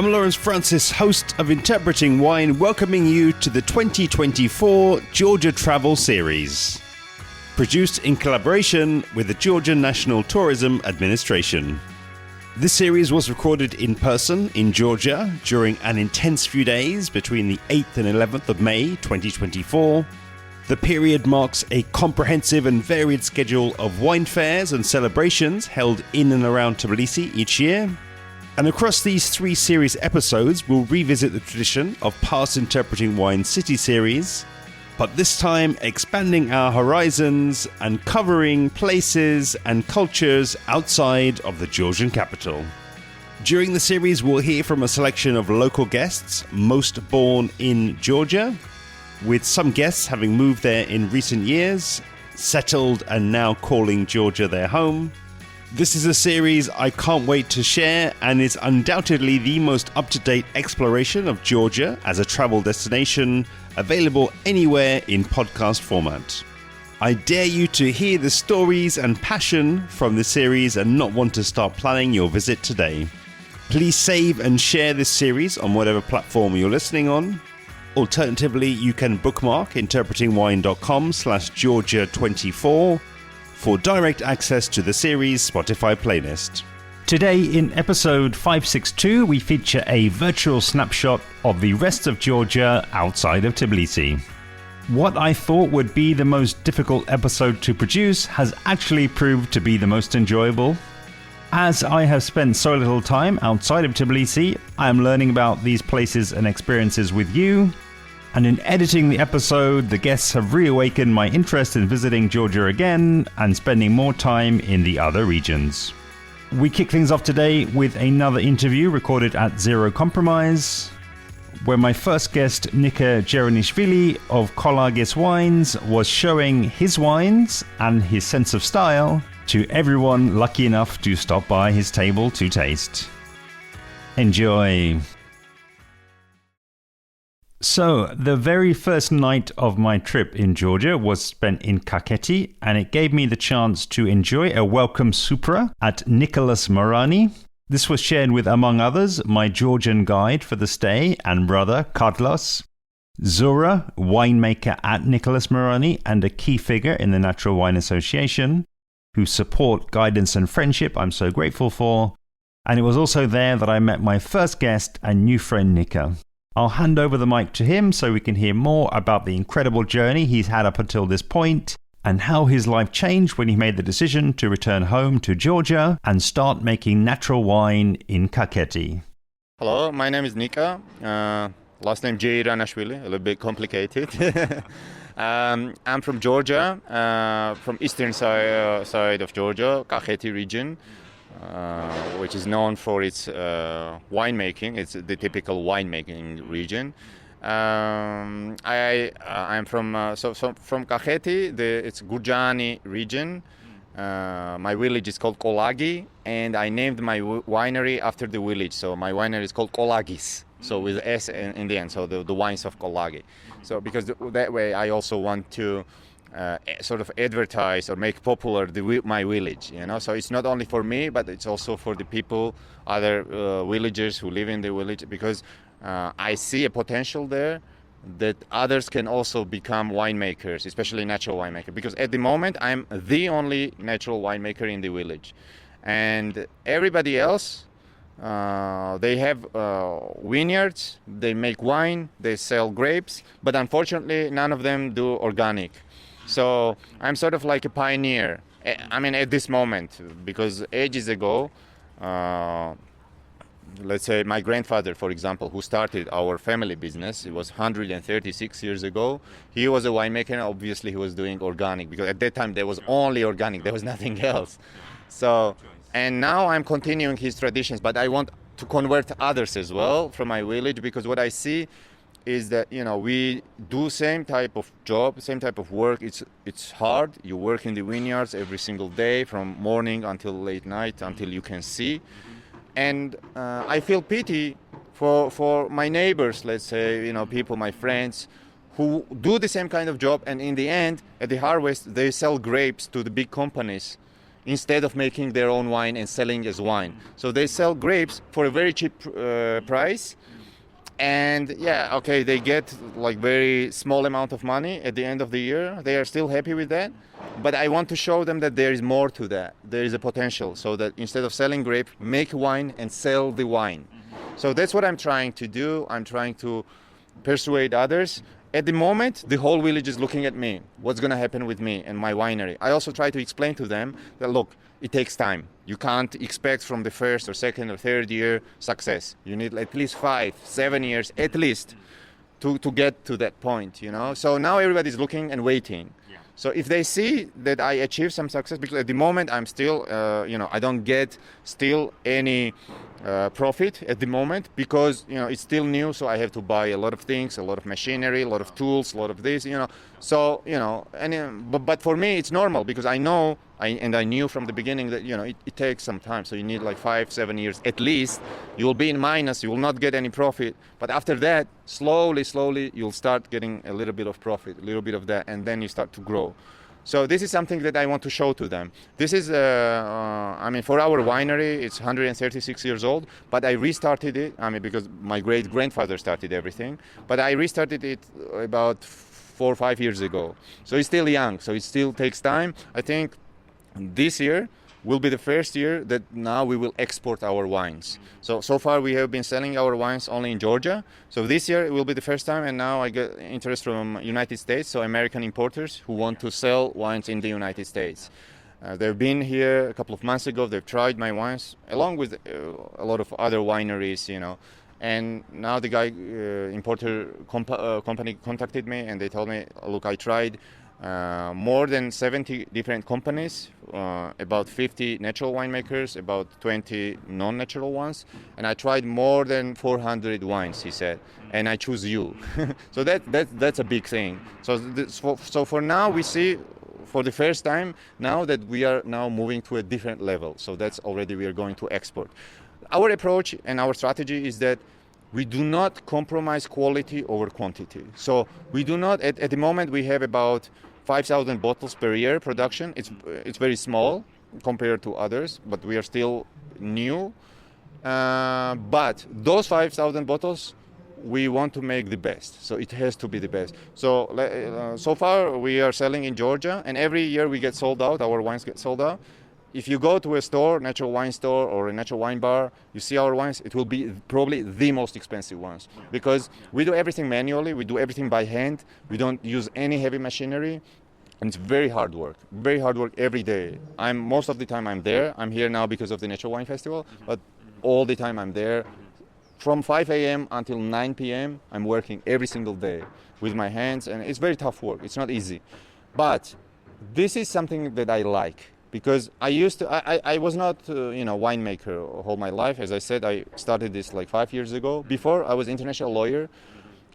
I'm Lawrence Francis, host of Interpreting Wine, welcoming you to the 2024 Georgia Travel Series. Produced in collaboration with the Georgian National Tourism Administration. This series was recorded in person in Georgia during an intense few days between the 8th and 11th of May 2024. The period marks a comprehensive and varied schedule of wine fairs and celebrations held in and around Tbilisi each year. And across these 3 series episodes, we'll revisit the tradition of past Interpreting Wine City series, but this time expanding our horizons and covering places and cultures outside of the Georgian capital. During the series, we'll hear from a selection of local guests, most born in Georgia, with some guests having moved there in recent years, settled and now calling Georgia their home. This is a series I can't wait to share and is undoubtedly the most up-to-date exploration of Georgia as a travel destination, available anywhere in podcast format. I dare you to hear the stories and passion from this series and not want to start planning your visit today. Please save and share this series on whatever platform you're listening on. Alternatively, you can bookmark interpretingwine.com/Georgia24 for direct access to the series Spotify playlist. Today in episode 562, we feature a virtual snapshot of the rest of Georgia outside of Tbilisi. What I thought would be the most difficult episode to produce has actually proved to be the most enjoyable. As I have spent so little time outside of Tbilisi, I am learning about these places and experiences with you. And in editing the episode, the guests have reawakened my interest in visiting Georgia again and spending more time in the other regions. We kick things off today with another interview recorded at Zero Compromise, where my first guest, Nika Jeiranashvil of Kolagis Wines, was showing his wines and his sense of style to everyone lucky enough to stop by his table to taste. Enjoy. So, the very first night of my trip in Georgia was spent in Kakheti, and it gave me the chance to enjoy a welcome supra at Nicholas Morani. This was shared with, among others, my Georgian guide for the stay and brother, Carlos, Zora, winemaker at Nicholas Morani and a key figure in the Natural Wine Association, whose support, guidance and friendship I'm so grateful for. And it was also there that I met my first guest and new friend, Nika. I'll hand over the mic to him so we can hear more about the incredible journey he's had up until this point and how his life changed when he made the decision to return home to Georgia and start making natural wine in Kakheti. Hello, my name is Nika. Last name Jeiranashvil, a little bit complicated. I'm from Georgia, from eastern side of Georgia, Kakheti region. Which is known for its winemaking. It's the typical winemaking region. I'm from Kakheti. It's Georgian region. My village is called Kolagi, and I named my winery after the village. So my winery is called Kolagis. So with S in the end. So the wines of Kolagi. So because that way I also want to sort of advertise or make popular my village, so it's not only for me, but it's also for the people, other villagers who live in the village, because I see a potential there that others can also become winemakers, especially natural winemakers, because at the moment I'm the only natural winemaker in the village, and everybody else they have vineyards, they make wine, they sell grapes, but unfortunately none of them do organic. So I'm sort of like a pioneer, at this moment, because ages ago, let's say my grandfather, for example, who started our family business, it was 136 years ago. He was a winemaker, and obviously he was doing organic, because at that time there was only organic, there was nothing else. So, and now I'm continuing his traditions, but I want to convert others as well from my village, because what I see is that we do same type of job, same type of work. It's hard. You work in the vineyards every single day from morning until late night until you can see, and I feel pity for my neighbors, let's say, people, my friends who do the same kind of job, and in the end, at the harvest, they sell grapes to the big companies instead of making their own wine and selling as wine. So they sell grapes for a very cheap price. And they get like very small amount of money at the end of the year. They are still happy with that. But I want to show them that there is more to that. There is a potential. So that instead of selling grape, make wine and sell the wine. So that's what I'm trying to do. I'm trying to persuade others. At the moment, the whole village is looking at me. What's going to happen with me and my winery? I also try to explain to them that, look, it takes time. You can't expect from the first or second or third year success. You need at least 5-7 years at least to get to that point, you know. So now everybody's looking and waiting. So if they see that I achieve some success, because at the moment I'm still, I don't get still any profit at the moment because, it's still new. So I have to buy a lot of things, a lot of machinery, a lot of tools, a lot of this, So, but for me it's normal because I know, I knew from the beginning that, it takes some time. So you need like 5-7 years at least. You will be in minus, you will not get any profit. But after that, slowly, you'll start getting a little bit of profit, a little bit of that, and then you start to grow. So this is something that I want to show to them. This is, for our winery, it's 136 years old, but I restarted it, because my great-grandfather started everything, but I restarted it about 4 or 5 years ago. So it's still young, so it still takes time. I think this year will be the first year that now we will export our wines. So far we have been selling our wines only in Georgia. So this year it will be the first time, and now I get interest from United States, so American importers who want to sell wines in the United States. They've been here a couple of months ago. They've tried my wines along with a lot of other wineries, And now the guy, importer company contacted me and they told me, look, I tried more than 70 different companies, about 50 natural winemakers, about 20 non-natural ones, and I tried more than 400 wines, he said, and I choose you. So that's a big thing. So for now we see for the first time now that we are now moving to a different level. So that's already we are going to export. Our approach and our strategy is that we do not compromise quality over quantity. So we do not, at the moment we have about 5,000 bottles per year production. It's very small compared to others, but we are still new. But those 5,000 bottles, we want to make the best. So it has to be the best. So far we are selling in Georgia, and every year we get sold out. Our wines get sold out. If you go to a store, natural wine store or a natural wine bar, you see our wines, it will be probably the most expensive ones because we do everything manually, we do everything by hand, we don't use any heavy machinery, and it's very hard work every day. Most of the time I'm there. I'm here now because of the Natural Wine Festival, but all the time I'm there. From 5 a.m. until 9 p.m. I'm working every single day with my hands, and it's very tough work. It's not easy. But this is something that I like. Because I was not, winemaker all my life. As I said, I started this like 5 years ago. Before, I was an international lawyer.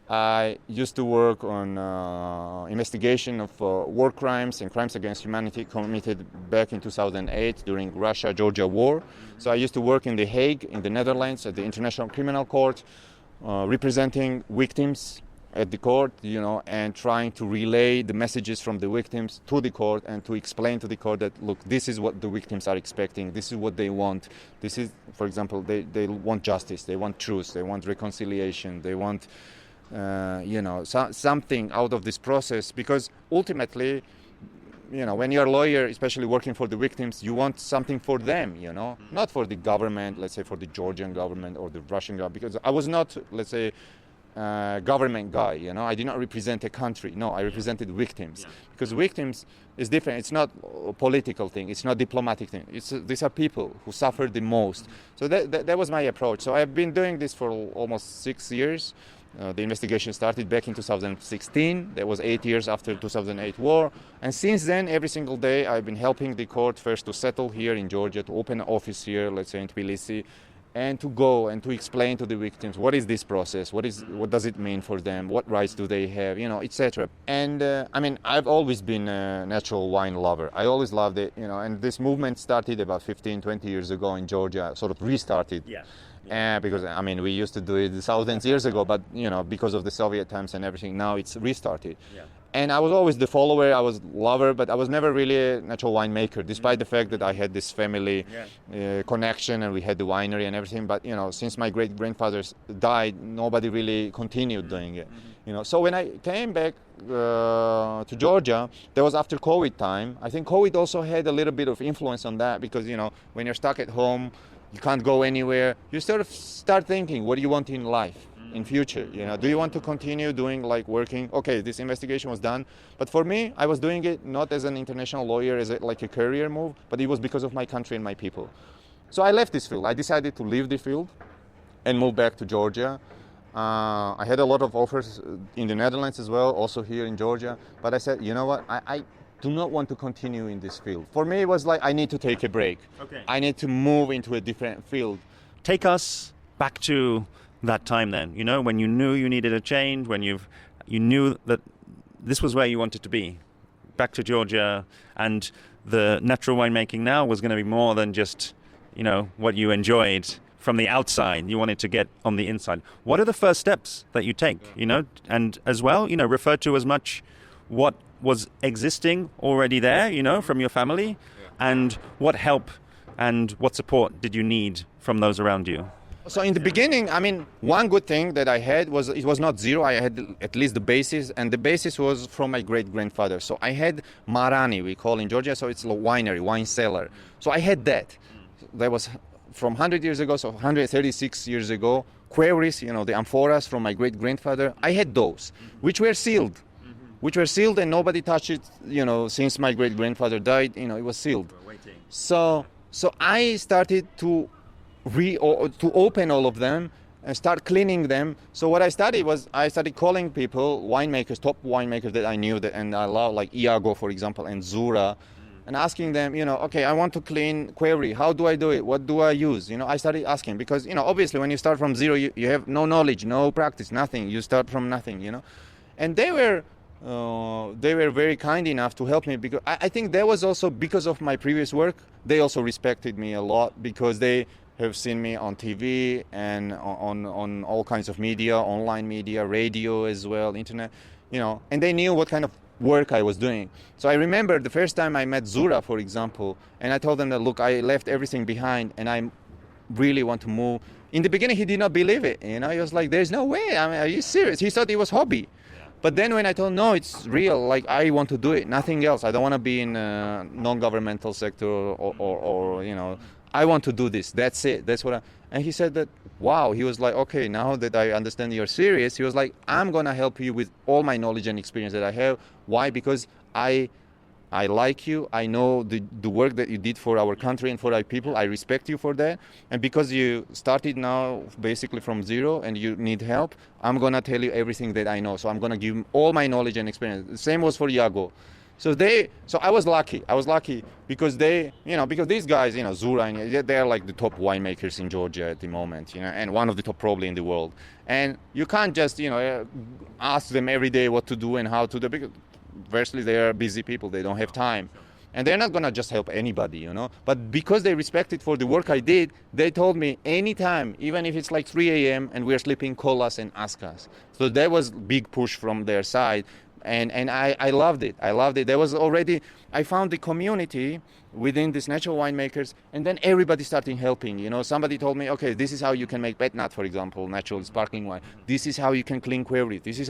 I used to work on investigation of war crimes and crimes against humanity committed back in 2008 during Russia-Georgia war. So I used to work in The Hague, in the Netherlands, at the International Criminal Court, representing victims at the court, and trying to relay the messages from the victims to the court and to explain to the court that, look, this is what the victims are expecting, this is what they want. This is, for example, they want justice, they want truth, they want reconciliation, they want, something out of this process. Because ultimately, when you're a lawyer, especially working for the victims, you want something for them, not for the government, let's say for the Georgian government or the Russian government, because I was not, let's say, government guy, I did not represent a country. No, I represented victims. Because victims is different. It's not a political thing. It's not diplomatic thing. These are people who suffer the most. So that was my approach. So I've been doing this for almost 6 years. The investigation started back in 2016. That was 8 years after 2008 war. And since then, every single day, I've been helping the court first to settle here in Georgia, to open an office here, let's say in Tbilisi, and to go and to explain to the victims what is this process, what does it mean for them, what rights do they have, etc. And I've always been a natural wine lover. I always loved it, and this movement started about 15-20 years ago in Georgia, sort of restarted. Because we used to do it thousands of years ago, but because of the Soviet times and everything, now it's restarted. And I was always the follower, I was lover, but I was never really a natural winemaker, despite the fact that I had this family connection and we had the winery and everything. But, since my great-grandfathers died, nobody really continued doing it. So when I came back to Georgia, that was after COVID time. I think COVID also had a little bit of influence on that because, when you're stuck at home, you can't go anywhere. You sort of start thinking, what do you want in life? In future, do you want to continue doing working? Okay, this investigation was done, but for me, I was doing it not as an international lawyer, as a career move, but it was because of my country and my people. So I left this field. I decided to leave the field and move back to Georgia. I had a lot of offers in the Netherlands as well, also here in Georgia, but I said, you know what, I do not want to continue in this field. For me, it was I need to take a break. Okay. I need to move into a different field. Take us back to that time then, when you knew you needed a change, when you knew that this was where you wanted to be, back to Georgia, and the natural winemaking now was going to be more than just, what you enjoyed from the outside. You wanted to get on the inside. What are the first steps that you take, and as well, refer to as much what was existing already there, from your family, and what help and what support did you need from those around you? So in the beginning, one good thing that I had was it was not zero. I had at least the basis, and the basis was from my great-grandfather. So I had marani, we call in Georgia, so it's a winery, wine cellar. So I had that. That was from 100 years ago, so 136 years ago. Queries, the amphoras from my great-grandfather, I had those, which were sealed. And nobody touched it, since my great-grandfather died, it was sealed. So I started to open all of them and start cleaning them. So what I studied was I started calling people, winemakers, top winemakers that I knew and I love, like Iago, for example, and Zura, and asking them, okay, I want to clean query. How do I do it? What do I use? I started asking because, obviously when you start from zero, you have no knowledge, no practice, nothing. You start from nothing, And they were very kind enough to help me because I think that was also because of my previous work. They also respected me a lot because they have seen me on TV and on all kinds of media, online media, radio as well, internet, and they knew what kind of work I was doing. So I remember the first time I met Zura, for example, and I told them that, look, I left everything behind and I really want to move. In the beginning, he did not believe it. He was like, there's no way. Are you serious? He thought it was hobby. But then when I told him, no, it's real, I want to do it, nothing else. I don't want to be in a non-governmental sector or I want to do this. That's it. That's what and he said that, wow, he was like, okay, now that I understand you're serious, he was like, I'm going to help you with all my knowledge and experience that I have. Why? Because I like you. I know the work that you did for our country and for our people. I respect you for that. And because you started now basically from zero and you need help, I'm going to tell you everything that I know. So I'm going to give you all my knowledge and experience. The same was for Iago. So I was lucky. Because because these guys, Zura, they're like the top winemakers in Georgia at the moment, and one of the top probably in the world. And you can't just, ask them every day what to do and how to do, because firstly, they are busy people. They don't have time. And they're not going to just help anybody, But because they respected for the work I did, they told me anytime, even if it's like 3 a.m. and we're sleeping, call us and ask us. So that was big push from their side. And I loved it. There was already, I found the community within these natural winemakers, and then everybody started helping. Somebody told me, okay, this is how you can make petnat, for example, natural sparkling wine. This is how you can clean query. This is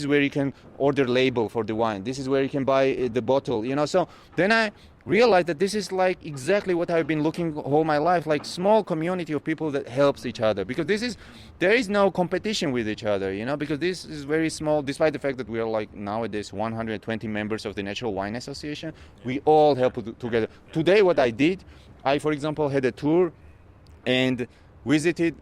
where you can order label for the wine. This is where you can buy the bottle. So then I realized that this is like exactly what I've been looking all my life, like small community of people that helps each other, because there is no competition with each other, because this is very small, despite the fact that we are like nowadays 120 members of the Natural Wine Association. We all help together. Today what I did, I for example had a tour and visited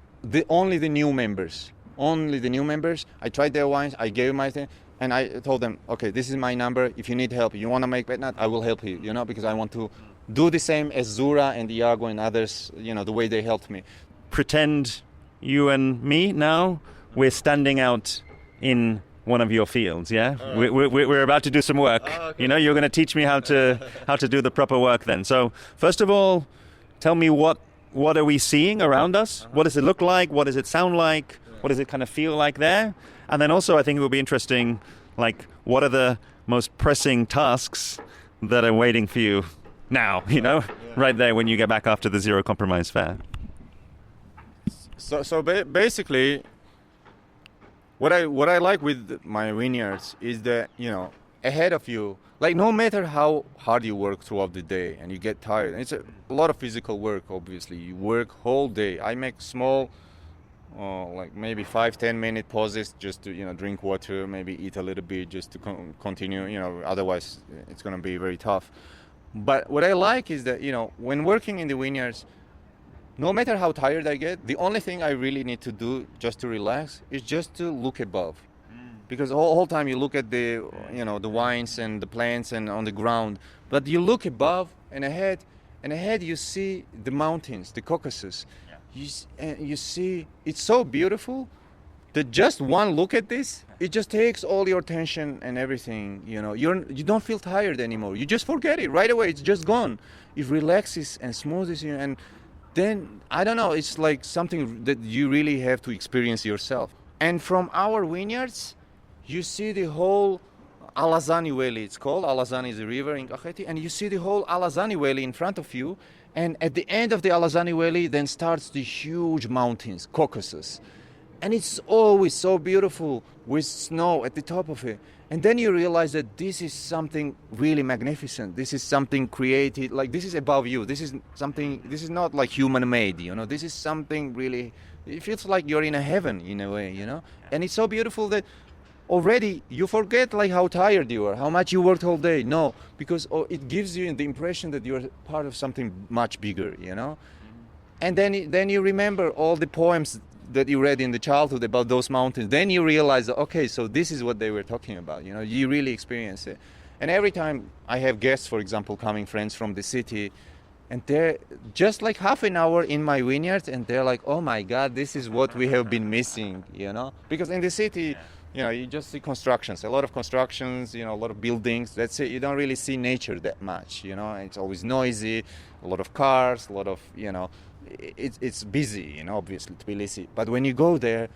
only the new members. I tried their wines, I gave my thing. And I told them, okay, this is my number. If you need help, you want to make petnat, I will help you, because I want to do the same as Zura and Iago and others, the way they helped me. Pretend you and me now, we're standing out in one of your fields, yeah? We're about to do some work. Okay. You're going to teach me how to do the proper work then. So first of all, tell me what are we seeing around us? What does it look like? What does it sound like? What does it kind of feel like there? And then also I think it will be interesting Like, what are the most pressing tasks that are waiting for you now, right there when you get back after the Zero Compromise Fair? So basically, what I like with my vineyards is that, ahead of you, like no matter how hard you work throughout the day and you get tired, it's a lot of physical work, obviously. You work whole day. I make small, like maybe 5-10 minute pauses just to, drink water, maybe eat a little bit just to continue, otherwise it's going to be very tough. But what I like is that, when working in the vineyards, no matter how tired I get, the only thing I really need to do just to relax is just to look above. Because the whole time you look at the wines and the plants and on the ground, but you look above and ahead you see the mountains, the Caucasus. You see, it's so beautiful that just one look at this, it just takes all your attention and everything. You don't feel tired anymore. You just forget it right away. It's just gone. It relaxes and smooths you, and then I don't know. It's like something that you really have to experience yourself. And from our vineyards, you see the whole Alazani Valley. It's called Alazani is a river in Kakheti, and you see the whole Alazani Valley in front of you. And at the end of the Alazani Valley, then starts the huge mountains, Caucasus. And it's always so beautiful with snow at the top of it. And then you realize that this is something really magnificent. This is something created, like this is above you. This is not like human made, This is something really, it feels like you're in a heaven in a way, And it's so beautiful that already you forget like how tired you are, how much you worked all day. No, because it gives you the impression that you're part of something much bigger, And then you remember all the poems that you read in the childhood about those mountains. Then you realize, okay, so this is what they were talking about. You really experience it. And every time I have guests, for example, coming friends from the city, and they're just like half an hour in my vineyard, and they're like, oh my God, this is what we have been missing, Because in the city, you just see constructions, a lot of constructions, a lot of buildings. That's it. You don't really see nature that much, It's always noisy, a lot of cars, a lot of, it's busy, obviously, Tbilisi. But when you go there,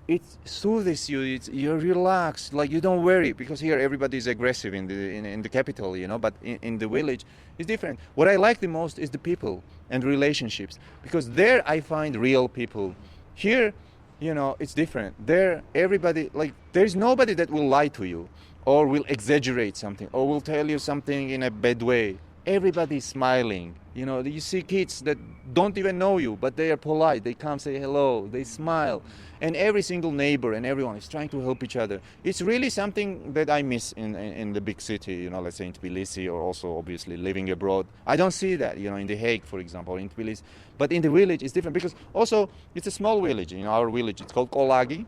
it soothes you. You're relaxed, like you don't worry, because here everybody is aggressive in the capital, But in the village, it's different. What I like the most is the people and relationships, because there I find real people. Here, it's different. There, everybody, like, there's nobody that will lie to you or will exaggerate something or will tell you something in a bad way. Everybody's smiling. You see kids that don't even know you, but they are polite. They come say hello, they smile. And every single neighbor and everyone is trying to help each other. It's really something that I miss in the big city, let's say in Tbilisi, or also obviously living abroad. I don't see that, in The Hague, for example, or in Tbilisi. But in the village, it's different, because also it's a small village. Our village, it's called Kolagi.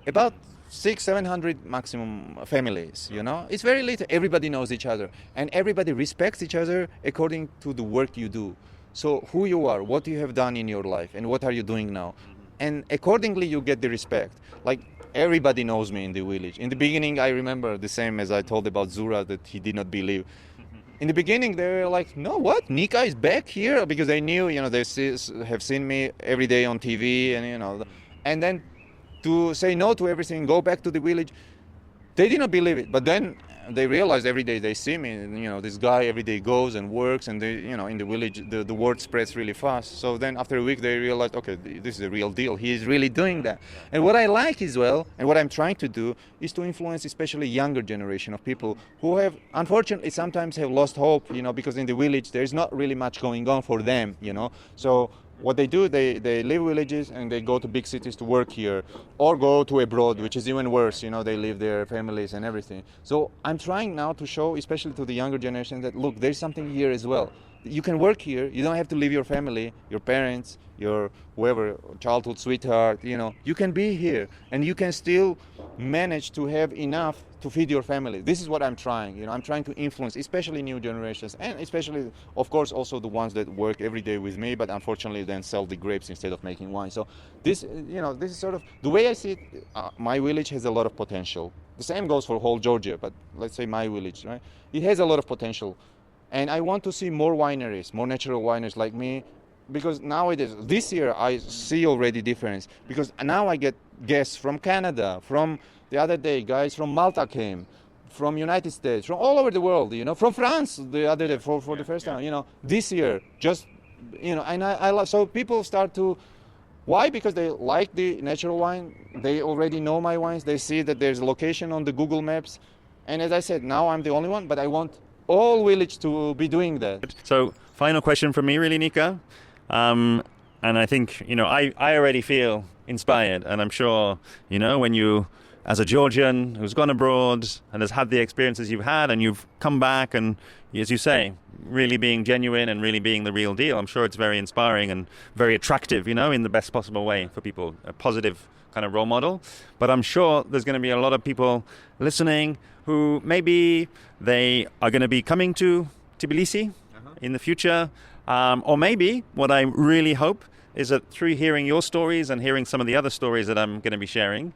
About 600-700 maximum families, It's very little. Everybody knows each other. And everybody respects each other according to the work you do. So who you are, what you have done in your life, and what are you doing now. And accordingly, you get the respect. Like, everybody knows me in the village. In the beginning, I remember the same as I told about Zura, that he did not believe. In the beginning, they were like, no, what? Nika is back here? Because they knew, they have seen me every day on TV, and, And then to say no to everything, go back to the village, they did not believe it. But then they realized every day they see me, and, this guy every day goes and works, and they, in the village, the word spreads really fast. So then after a week, they realized, okay, this is a real deal. He is really doing that. And what I like as well, and what I'm trying to do, is to influence especially younger generation of people who have, unfortunately, sometimes have lost hope, because in the village, there's not really much going on for them, So what they do, they leave villages and they go to big cities to work here, or go to abroad, which is even worse. They leave their families and everything. So I'm trying now to show, especially to the younger generation, that look, there's something here as well. You can work here. You don't have to leave your family, your parents, your whoever, childhood sweetheart. You can be here, and you can still manage to have enough to feed your family. This is what I'm trying. I'm trying to influence, especially new generations, and especially, of course, also the ones that work every day with me, but unfortunately then sell the grapes instead of making wine. So this is sort of the way I see it. My village has a lot of potential. The same goes for whole Georgia, but let's say my village, right? It has a lot of potential, and I want to see more wineries, more natural wineries like me. Because nowadays, this year, I see already difference. Because now I get guests from Canada, from The other day, guys from Malta came, from United States, from all over the world, from France the other day for the first time, this year, just, and I love, so people start to, why? Because they like the natural wine, they already know my wines, they see that there's a location on the Google Maps, and as I said, now I'm the only one, but I want all village to be doing that. So, final question from me, really, Nika. And I think, I already feel inspired, and I'm sure, when you, as a Georgian who's gone abroad and has had the experiences you've had, and you've come back and, as you say, really being genuine and really being the real deal, I'm sure it's very inspiring and very attractive, in the best possible way for people, a positive kind of role model. But I'm sure there's going to be a lot of people listening who maybe they are going to be coming to Tbilisi in the future, or maybe what I really hope is that through hearing your stories and hearing some of the other stories that I'm going to be sharing,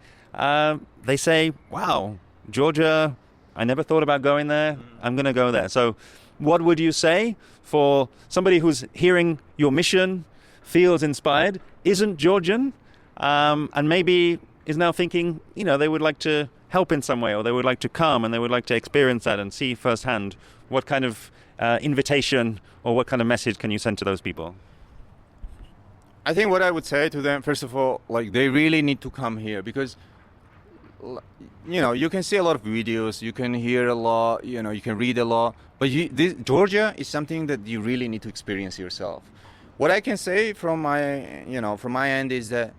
they say, wow, Georgia, I never thought about going there. I'm going to go there. So what would you say for somebody who's hearing your mission, feels inspired, isn't Georgian, and maybe is now thinking, they would like to help in some way, or they would like to come and they would like to experience that and see firsthand? What kind of invitation or what kind of message can you send to those people? I think what I would say to them, first of all, they really need to come here, because you can see a lot of videos, you can hear a lot, you can read a lot, but Georgia is something that you really need to experience yourself. What I can say from my end is that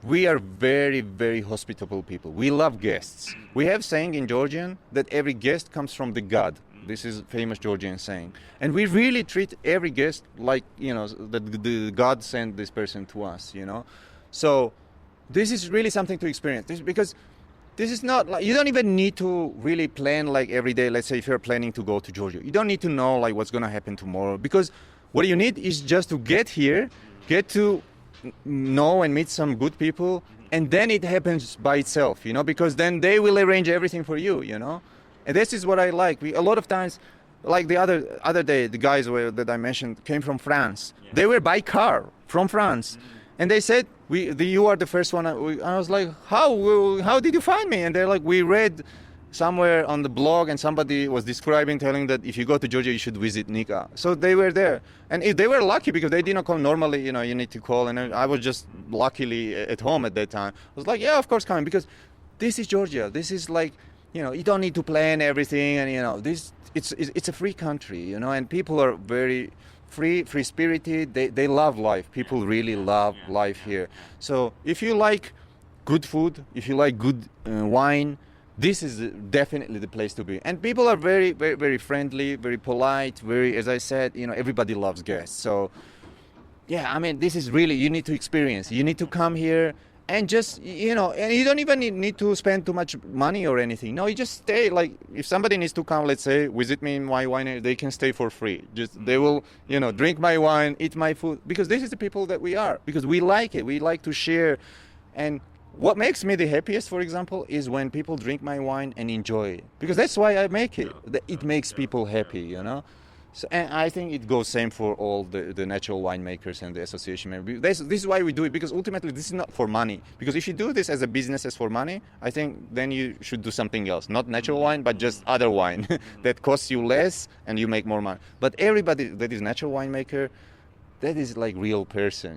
we are very, very hospitable people. We love guests. We have saying in Georgian that every guest comes from the God. This is a famous Georgian saying. And we really treat every guest like, the God sent this person to us, So this is really something to experience. Because this is not you don't even need to really plan every day. Let's say if you're planning to go to Georgia, you don't need to know what's going to happen tomorrow, because what you need is just to get here, get to know and meet some good people, and then it happens by itself, because then they will arrange everything for you, And this is what I like. A lot of times, like the other day, the guys that I mentioned came from France. Yeah. They were by car from France. And they said, you are the first one. I was like, how did you find me? And they're like, we read somewhere on the blog and somebody was telling that if you go to Georgia, you should visit Nika. So they were there. And they were lucky because they didn't call. Normally, you need to call. And I was just luckily at home at that time. I was like, yeah, of course, coming, because this is Georgia. This is you don't need to plan everything. And, it's a free country, and people are very free-spirited. They love life. People really love life here. So if you like good food, if you like good wine, this is definitely the place to be. And people are very, very, very friendly, very polite, as I said, everybody loves guests. So, this is really, you need to experience. You need to come here and just, and you don't even need to spend too much money or anything. No, you just stay. If somebody needs to come, let's say, visit me in my winery, they can stay for free. They will, drink my wine, eat my food, because this is the people that we are, because we like it. We like to share. And what makes me the happiest, for example, is when people drink my wine and enjoy it, because that's why I make it. It makes people happy, So, and I think it goes same for all the natural winemakers and the association members. This is why we do it, because ultimately this is not for money. Because if you do this as a business as for money, I think then you should do something else. Not natural wine, but just other wine that costs you less and you make more money. But everybody that is natural winemaker, that is real person,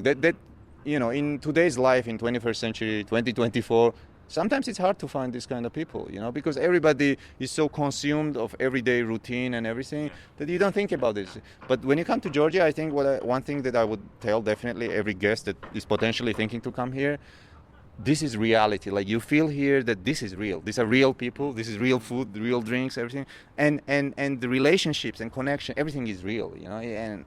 that in today's life, in 21st century, 2024, sometimes it's hard to find this kind of people, because everybody is so consumed of everyday routine and everything that you don't think about this. But when you come to Georgia, I think one thing that I would tell definitely every guest that is potentially thinking to come here, this is reality. You feel here that this is real. These are real people. This is real food, real drinks, everything. And the relationships and connection, everything is real,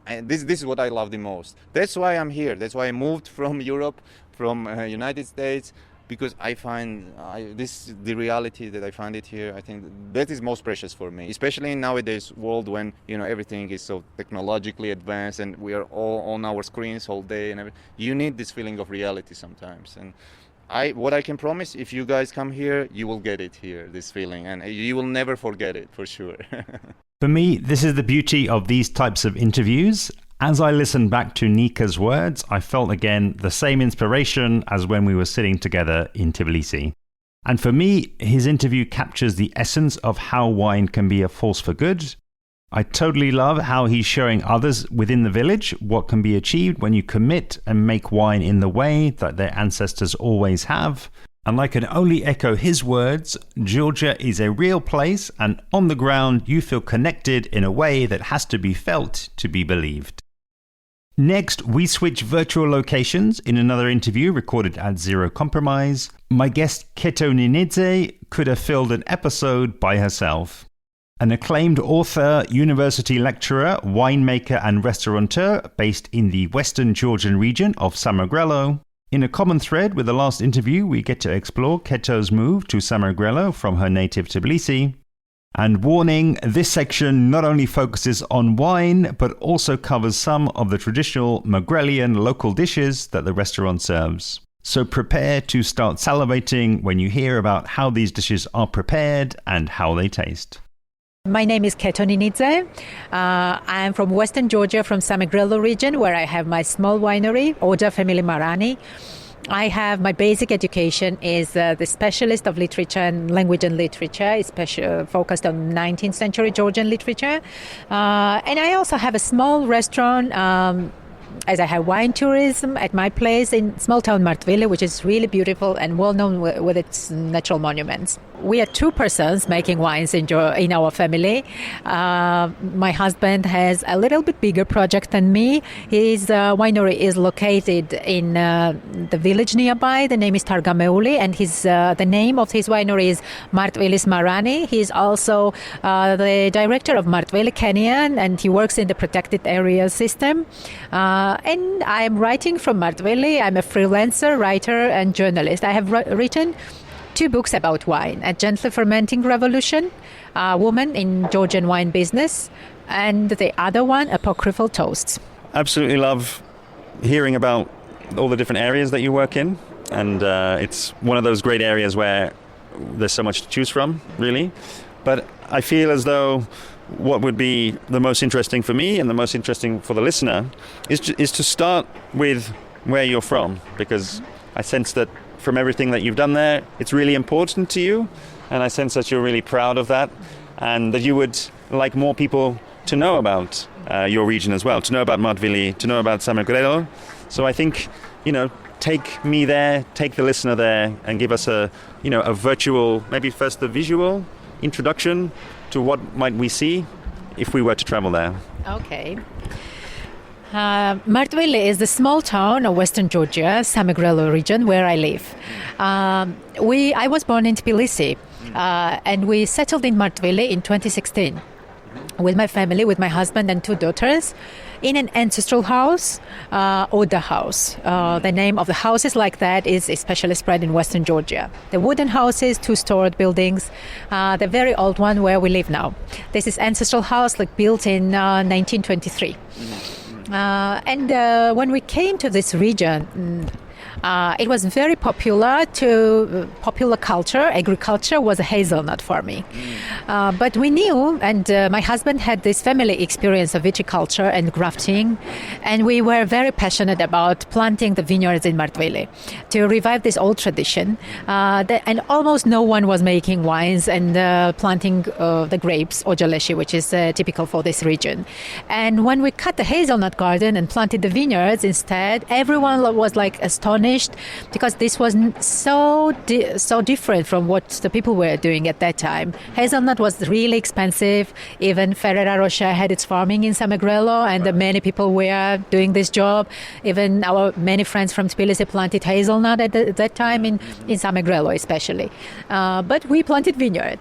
And this is what I love the most. That's why I'm here. That's why I moved from Europe, from United States, because I find the reality that I find it here. I think that is most precious for me, especially in nowadays world when everything is so technologically advanced and we are all on our screens all day and everything. You need this feeling of reality sometimes. And what I can promise, if you guys come here, you will get it here, this feeling, and you will never forget it, for sure. For me, this is the beauty of these types of interviews. As I listened back to Nika's words, I felt again the same inspiration as when we were sitting together in Tbilisi. And for me, his interview captures the essence of how wine can be a force for good. I totally love how he's showing others within the village what can be achieved when you commit and make wine in the way that their ancestors always have. And I can only echo his words, Georgia is a real place, and on the ground you feel connected in a way that has to be felt to be believed. Next, we switch virtual locations in another interview recorded at Zero Compromise. My guest Keto Ninidze could have filled an episode by herself. An acclaimed author, university lecturer, winemaker and restaurateur based in the western Georgian region of Samegrelo. In a common thread with the last interview, we get to explore Keto's move to Samegrelo from her native Tbilisi. And warning, this section not only focuses on wine, but also covers some of the traditional Megrelian local dishes that the restaurant serves. So prepare to start salivating when you hear about how these dishes are prepared and how they taste. My name is Keto Ninidze. I am from Western Georgia, from Samegrelo region, where I have my small winery, Oda Family Marani. I have my basic education is the specialist of literature and language and literature, focused on 19th century Georgian literature. And I also have a small restaurant, as I have wine tourism at my place in small town Martvili, which is really beautiful and well known with its natural monuments. We are two persons making wines in our family. My husband has a little bit bigger project than me. His winery is located in the village nearby. The name is Targameuli, and the name of his winery is Martvilis Marani. He's also the director of Martvili Kenyan, and he works in the protected area system. And I am writing from Martvili. I'm a freelancer, writer, and journalist. I have written 2 books about wine: A Gently Fermenting Revolution, A Woman in Georgian Wine Business, and the other one, Apocryphal Toasts. Absolutely love hearing about all the different areas that you work in, and it's one of those great areas where there's so much to choose from, really. But I feel as though what would be the most interesting for me and the most interesting for the listener is to start with where you're from, because I sense that from everything that you've done there, it's really important to you, and I sense that you're really proud of that, and that you would like more people to know about your region as well, to know about Martvili, to know about Samegrelo. So I think, take me there, take the listener there, and give us a virtual, maybe first the visual introduction to what might we see if we were to travel there. Okay. Martvili is the small town of Western Georgia, Samegrelo region, where I live. I was born in Tbilisi, and we settled in Martvili in 2016 with my family, with my husband and 2 daughters, in an ancestral house, Oda house. The name of the houses like that is especially spread in Western Georgia. The wooden houses, 2-storied buildings, the very old one where we live now. This is ancestral house built in 1923. And when we came to this region, it was very popular culture. Agriculture was a hazelnut farming. But we knew, and my husband had this family experience of viticulture and grafting, and we were very passionate about planting the vineyards in Martvili to revive this old tradition. And almost no one was making wines and planting the grapes, ojaleshi, which is typical for this region. And when we cut the hazelnut garden and planted the vineyards instead, everyone was astonished, because this was so different from what the people were doing at that time. Hazelnut was really expensive. Even Ferrero Rocher had its farming in Samegrelo, and many people were doing this job. Even our many friends from Tbilisi planted hazelnut at that time in Samegrelo especially. But we planted vineyard.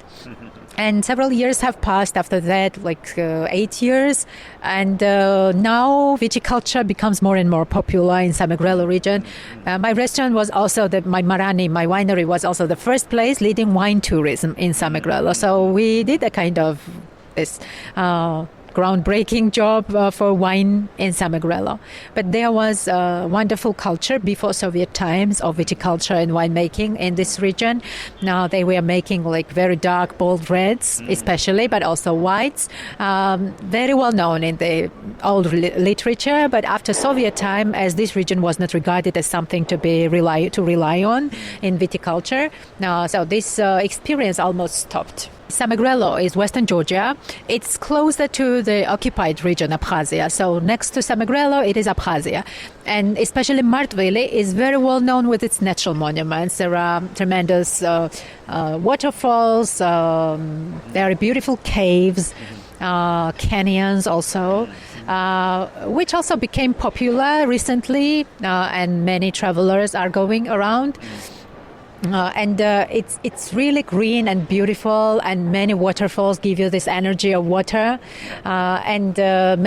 And several years have passed after that, 8 years. And now viticulture becomes more and more popular in Samegrelo region. My restaurant was also, my winery was also the first place leading wine tourism in Samegrelo. So we did a kind of this groundbreaking job for wine in Samegrelo. But there was a wonderful culture before Soviet times of viticulture and winemaking in this region. Now they were making like very dark, bold reds, especially, but also whites. Very well known in the old literature. But after Soviet time, as this region was not regarded as something to rely on in viticulture, so this experience almost stopped. Samegrelo is Western Georgia. It's closer to the occupied region, Abkhazia. So next to Samegrelo, it is Abkhazia. And especially Martvili is very well known with its natural monuments. There are tremendous waterfalls, very beautiful caves, canyons also, which also became popular recently, and many travelers are going around. It's really green and beautiful, and many waterfalls give you this energy of water, and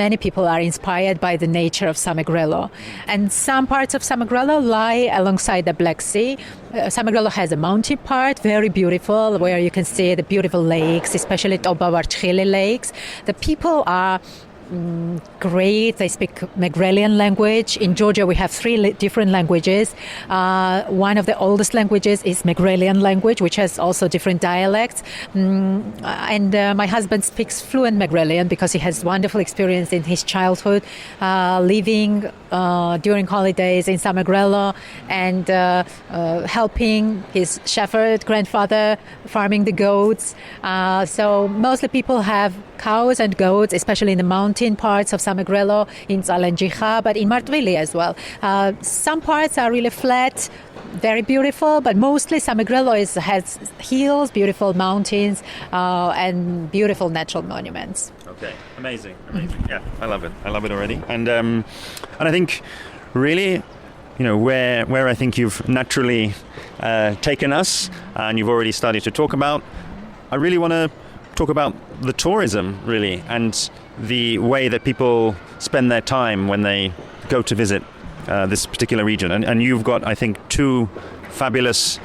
many people are inspired by the nature of Samegrelo. And some parts of Samegrelo lie alongside the Black Sea. Samegrelo has a mountain part, very beautiful, where you can see the beautiful lakes, especially Tobavarchili lakes. The people are great. They speak Megrelian language. In Georgia, we have three different languages. One of the oldest languages is Megrelian language, which has also different dialects. And my husband speaks fluent Megrelian because he has wonderful experience in his childhood, living during holidays in Samegrelo and helping his shepherd grandfather farming the goats. So mostly people have cows and goats, especially in the mountain parts of Samegrelo, in Zalenjicha, but in Martvili as well. Some parts are really flat, very beautiful, but mostly Samegrelo has hills, beautiful mountains, and beautiful natural monuments. Okay, amazing. Yeah, I love it already. And I think really, where I think you've naturally taken us, and you've already started to talk about, I really want to talk about the tourism, really, and the way that people spend their time when they go to visit this particular region. And you've got, I think, two fabulous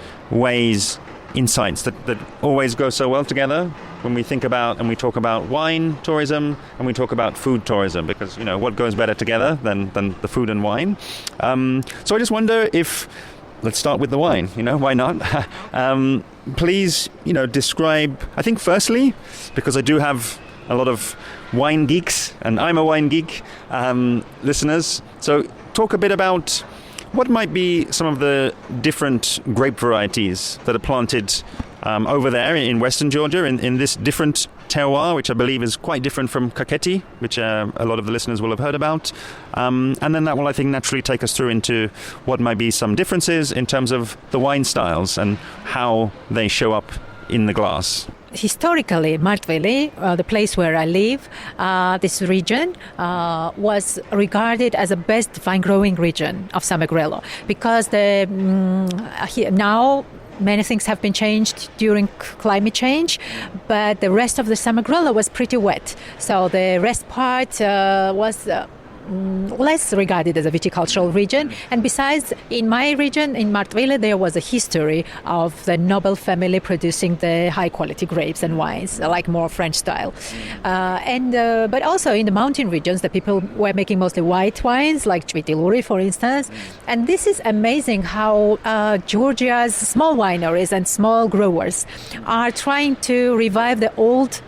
insights that always go so well together when we think about and we talk about wine tourism and we talk about food tourism, because, what goes better together than the food and wine. So I just wonder if, let's start with the wine, why not? Please, describe, I think firstly, because I do have a lot of wine geeks, and I'm a wine geek, listeners. So talk a bit about what might be some of the different grape varieties that are planted over there in Western Georgia, in this different terroir, which I believe is quite different from Kakheti, which a lot of the listeners will have heard about. And then that will, I think, naturally take us through into what might be some differences in terms of the wine styles and how they show up in the glass. Historically, Martvili, the place where I live, this region was regarded as the best vine-growing region of Samegrelo, because now many things have been changed during climate change, but the rest of the Samegrelo was pretty wet. So the rest part was less regarded as a viticultural region. And besides, in my region, in Martvili, there was a history of the noble family producing the high-quality grapes and wines, like more French style. But also in the mountain regions, the people were making mostly white wines, like Chvitiluri, for instance. And this is amazing how Georgia's small wineries and small growers are trying to revive the old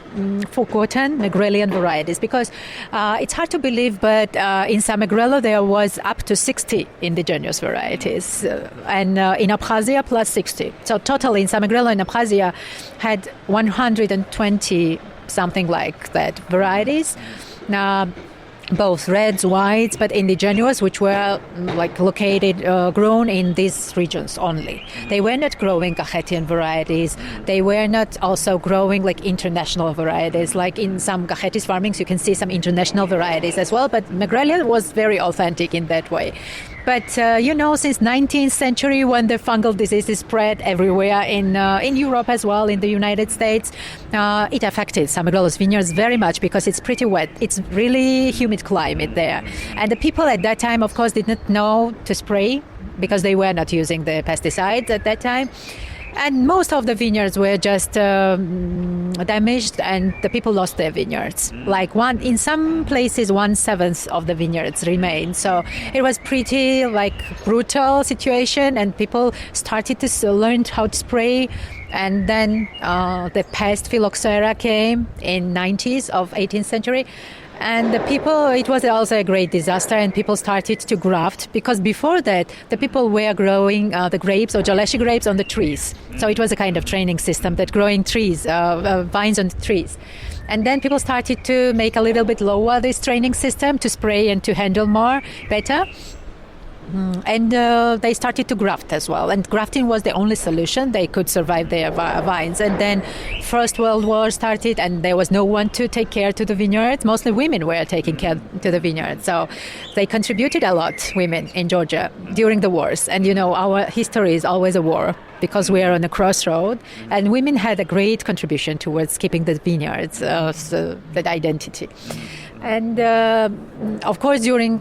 forgotten Megrelian varieties, because it's hard to believe, but in Samegrelo there was up to 60 indigenous varieties, and in Abkhazia plus 60. So total in Samegrelo and Abkhazia had 120 something like that varieties. Both reds, whites, but indigenous, which were located, grown in these regions only. They were not growing Kakhetian varieties. They were not also growing international varieties. Like in some Kakheti's farmings, you can see some international varieties as well. But Megrelian was very authentic in that way. But, since 19th century, when the fungal diseases spread everywhere in Europe as well, in the United States, it affected Samegrelo's vineyards very much because it's pretty wet. It's really humid climate there. And the people at that time, of course, did not know to spray because they were not using the pesticides at that time. And most of the vineyards were just damaged, and the people lost their vineyards. Like in some places, 1/7 of the vineyards remained. So it was pretty brutal situation, and people started to learn how to spray. And then the pest phylloxera came in 90s of 18th century. And it was also a great disaster, and people started to graft, because before that, the people were growing the grapes or Ojaleshi grapes on the trees. So it was a kind of training system that growing trees, vines on the trees. And then people started to make a little bit lower this training system to spray and to handle better. And they started to graft as well. And grafting was the only solution. They could survive their vines. And then First World War started, and there was no one to take care to the vineyards. Mostly women were taking care to the vineyards. So they contributed a lot, women in Georgia, during the wars. And, our history is always a war, because we are on a crossroad. And women had a great contribution towards keeping the vineyards, that identity. And of course, during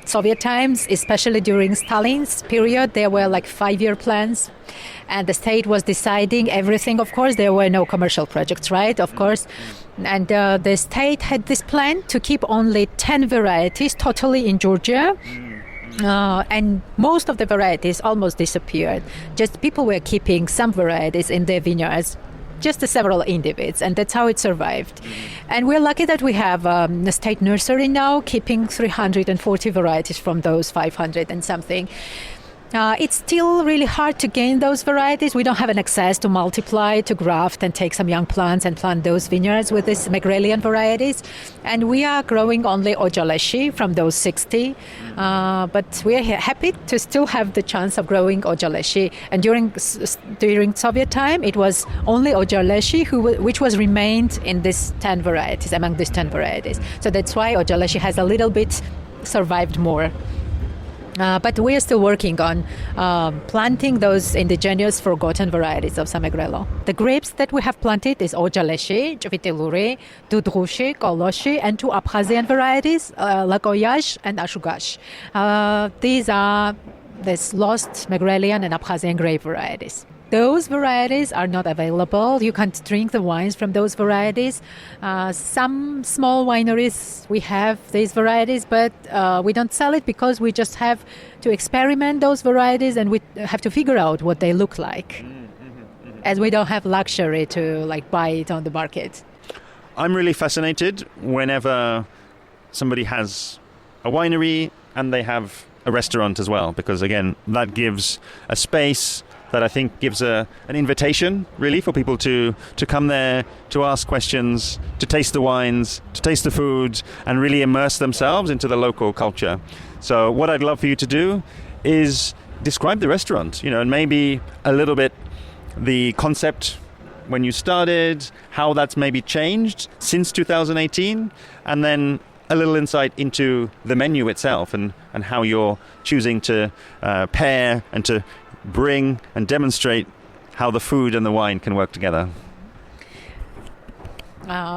Soviet times, especially during Stalin's period, there were 5-year plans, and the state was deciding everything. Of course, there were no commercial projects, right? Of course. And the state had this plan to keep only 10 varieties totally in Georgia. And most of the varieties almost disappeared. Just people were keeping some varieties in their vineyards, just several individuals, and that's how it survived. And we're lucky that we have a state nursery now keeping 340 varieties from those 500 and something. It's still really hard to gain those varieties. We don't have an access to multiply, to graft and take some young plants and plant those vineyards with these Megrelian varieties. And we are growing only Ojaleshi from those 60. But we are happy to still have the chance of growing Ojaleshi. And during Soviet time, it was only Ojaleshi which was remained in these 10 varieties, among these 10 varieties. So that's why Ojaleshi has a little bit survived more. But we are still working on planting those indigenous forgotten varieties of Samegrelo. The grapes that we have planted is Ojaleshi, Jvitiluri, Dudrushi, Koloshi, and 2 Abkhazian varieties, Lakoyash and Ashugash. These are these lost Megrelian and Abkhazian grape varieties. Those varieties are not available. You can't drink the wines from those varieties. Some small wineries, we have these varieties, but we don't sell it because we just have to experiment those varieties, and we have to figure out what they look like, as we don't have luxury to buy it on the market. I'm really fascinated whenever somebody has a winery and they have a restaurant as well, because again, that gives a space that I think gives an invitation, really, for people to come there, to ask questions, to taste the wines, to taste the foods, and really immerse themselves into the local culture. So what I'd love for you to do is describe the restaurant, and maybe a little bit the concept when you started, how that's maybe changed since 2018, and then a little insight into the menu itself and how you're choosing to pair and to bring and demonstrate how the food and the wine can work together.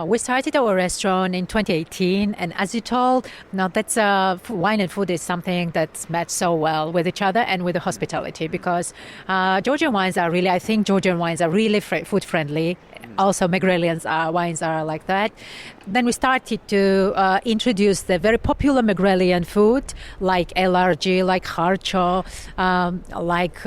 We started our restaurant in 2018, and as you told, now that's wine and food is something that's matched so well with each other and with the hospitality, because Georgian wines are really food friendly. Also, Megrelian wines are like that. Then we started to introduce the very popular Megrelian food, like LRG, like harcho, like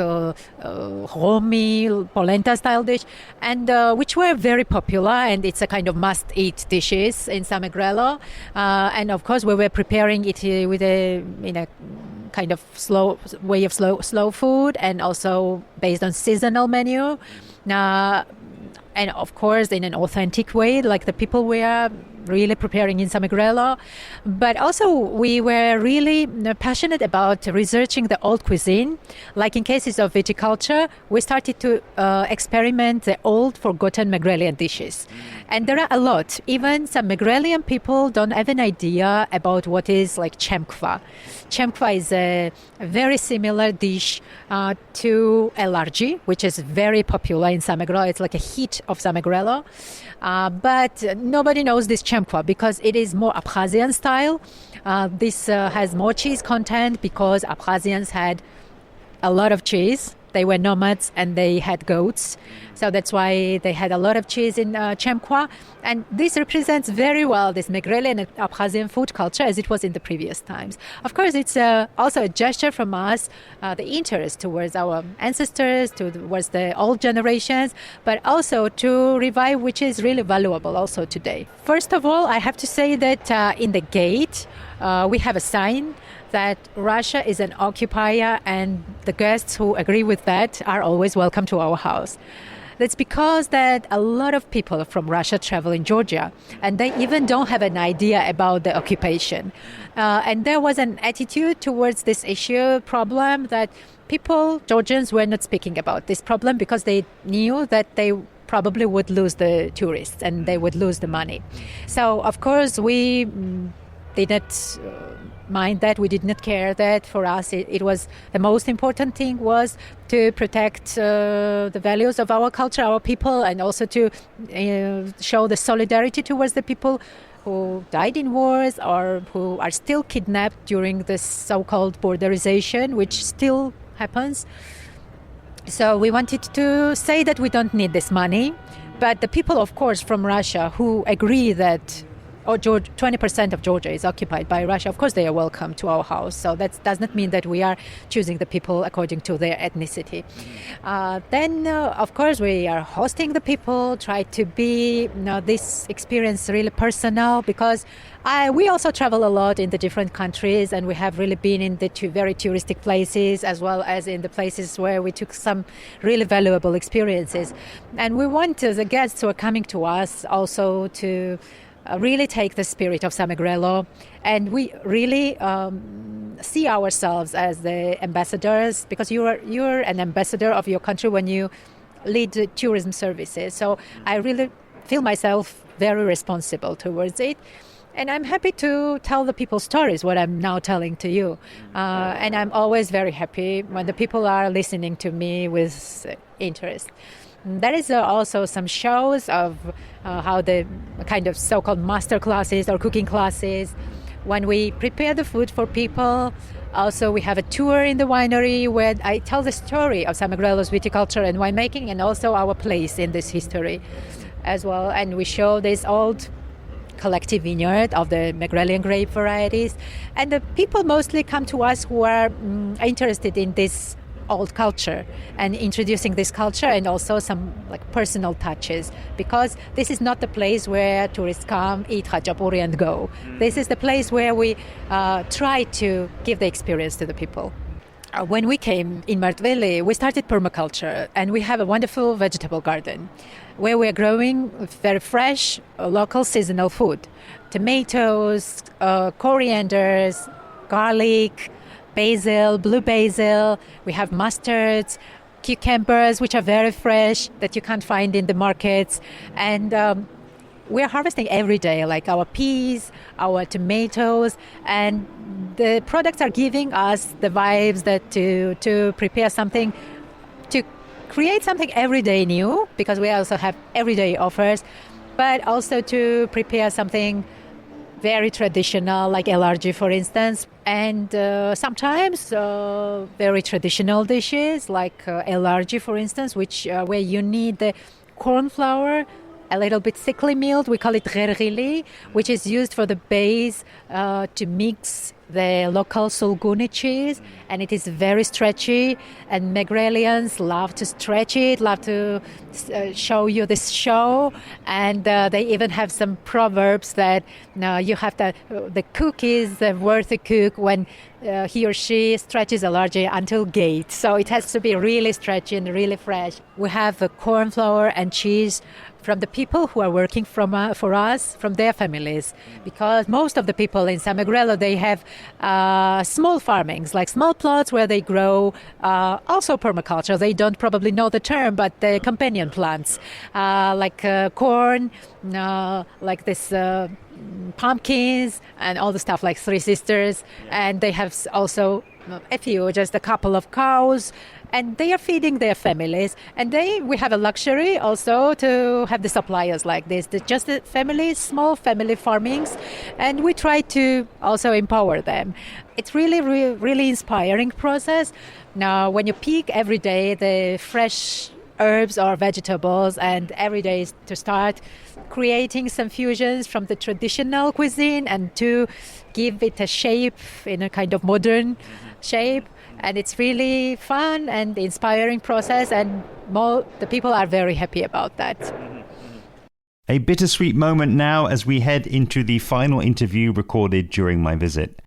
romi, polenta style dish, and which were very popular, and it's a kind of must-eat dishes in Samegrelo. And of course, we were preparing it with in a kind of slow way of slow food, and also based on seasonal menu. And of course, in an authentic way, like the people were really preparing in Samegrelo. But also, we were really passionate about researching the old cuisine. Like in cases of viticulture, we started to experiment the old forgotten Megrelian dishes. And there are a lot. Even some Megrelian people don't have an idea about what is like chemkva. Chemkva is a very similar dish to LRG, which is very popular in Samegrelo. It's like a hit of Samegrelo. But nobody knows this chemkva because it is more Abkhazian style. This has more cheese content because Abkhazians had a lot of cheese. They were nomads and they had goats. So that's why they had a lot of cheese in Chemkwa. And this represents very well this Megrelian and Abkhazian food culture as it was in the previous times. Of course, it's also a gesture from us, the interest towards our ancestors, towards the old generations, but also to revive which is really valuable also today. First of all, I have to say that in the gate, we have a sign that Russia is an occupier and the guests who agree with that are always welcome to our house. That's because that a lot of people from Russia travel in Georgia and they even don't have an idea about the occupation. And there was an attitude towards this issue problem that Georgians were not speaking about this problem because they knew that they probably would lose the tourists and they would lose the money. So, of course, we did not mind that. We did not care that. For us, it was the most important thing was to protect the values of our culture, our people, and also to show the solidarity towards the people who died in wars or who are still kidnapped during this so-called borderization, which still happens. So we wanted to say that we don't need this money, but the people, of course, from Russia who agree that 20% of Georgia is occupied by Russia, of course they are welcome to our house. So that does not mean that we are choosing the people according to their ethnicity. Then, of course, we are hosting the people, try to be this experience really personal, because we also travel a lot in the different countries, and we have really been in the very touristic places as well as in the places where we took some really valuable experiences. And we want the guests who are coming to us also to really take the spirit of Samegrelo, and we really see ourselves as the ambassadors, because you're an ambassador of your country when you lead the tourism services. So I really feel myself very responsible towards it. And I'm happy to tell the people stories, what I'm now telling to you. And I'm always very happy when the people are listening to me with interest. There is also some shows of how the kind of so-called master classes or cooking classes. When we prepare the food for people, also we have a tour in the winery where I tell the story of Samegrelo's viticulture and winemaking, and also our place in this history as well. And we show this old collective vineyard of the Megrelian grape varieties. And the people mostly come to us who are interested in this old culture and introducing this culture, and also some personal touches, because this is not the place where tourists come, eat khachapuri and go. This is the place where we try to give the experience to the people. When we came in Martveli, we started permaculture, and we have a wonderful vegetable garden where we're growing very fresh, local seasonal food. Tomatoes, corianders, garlic, basil, blue basil. We have mustards, cucumbers, which are very fresh, that you can't find in the markets. And we're harvesting every day, like our peas, our tomatoes, and the products are giving us the vibes that to prepare something, to create something every day new, because we also have everyday offers, but also to prepare something very traditional, like elargi, for instance, and sometimes very traditional dishes, like elargi, for instance, which where you need the corn flour, a little bit thickly milled. We call it gherghili, which is used for the base to mix the local sulguni cheese, and it is very stretchy, and Megrelians love to stretch it, love to show you this show, and they even have some proverbs that you have to, the cook is worth a cook when he or she stretches a large until gate. So it has to be really stretchy and really fresh. We have corn flour and cheese from the people who are working for us, from their families, because most of the people in Samegrelo, they have small farmings, like small plots where they grow also permaculture. They don't probably know the term, but the companion plants, like corn, like this pumpkins, and all the stuff like Three Sisters. And they have also a few, just a couple of cows, and they are feeding their families. And we have a luxury also to have the suppliers like this, just the families, small family farmings, and we try to also empower them. It's really inspiring process. Now, when you pick every day the fresh herbs or vegetables, and every day is to start creating some fusions from the traditional cuisine and to give it a shape in a kind of modern shape. And it's really fun and inspiring process, and the people are very happy about that. A bittersweet moment now as we head into the final interview recorded during my visit.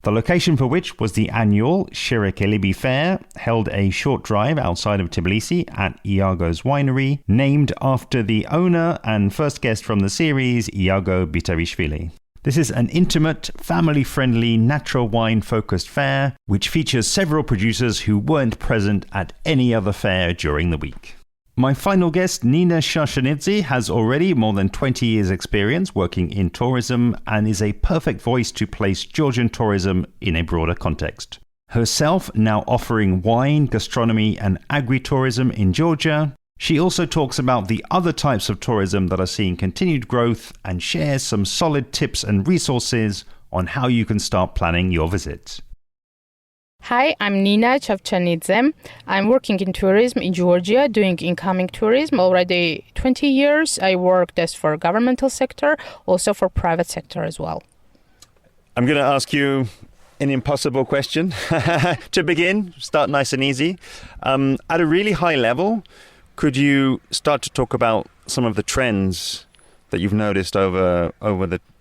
The location for which was the annual Shirikelibi Fair, held a short drive outside of Tbilisi at Iago's winery, named after the owner and first guest from the series, Iago Bitarishvili. This is an intimate, family-friendly, natural wine-focused fair, which features several producers who weren't present at any other fair during the week. My final guest, Nina Charchanidze, has already more than 20 years' experience working in tourism and is a perfect voice to place Georgian tourism in a broader context. Herself now offering wine, gastronomy and agri-tourism in Georgia, she also talks about the other types of tourism that are seeing continued growth and shares some solid tips and resources on how you can start planning your visit. Hi, I'm Nina Charchanidze. I'm working in tourism in Georgia, doing incoming tourism already 20 years. I worked as for governmental sector, also for private sector as well. I'm going to ask you an impossible question. To begin, start nice and easy. At a really high level, could you start to talk about some of the trends that you've noticed over